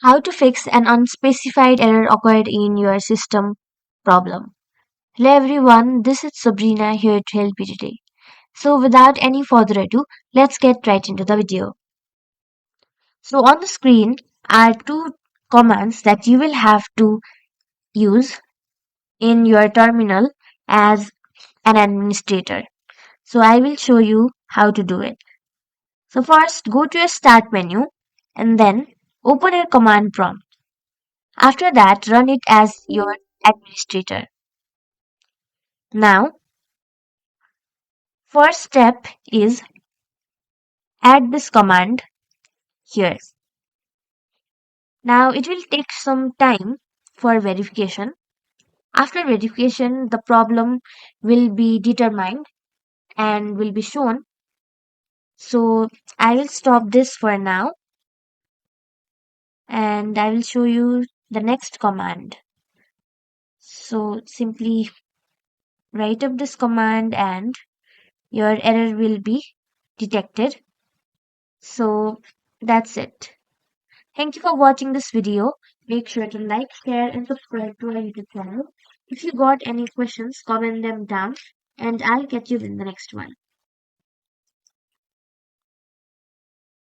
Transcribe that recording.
How to fix an unspecified error occurred in your system problem. Hello everyone, this is Sabrina here to help you today. So without any further ado, let's get right into the video. So on the screen are two commands that you will have to use in your terminal as an administrator. So I will show you how to do it. So first go to your start menu and then open your command prompt. After that, run it as your administrator. Now, first step is add this command here. Now, it will take some time for verification. After verification, the problem will be determined and will be shown. So, I will stop this for now and I will show you the next command. So, simply write up this command and your error will be detected. So, that's it. Thank you for watching this video. Make sure to like, share and subscribe to our YouTube channel. If you got any questions, comment them down and I'll catch you in the next one.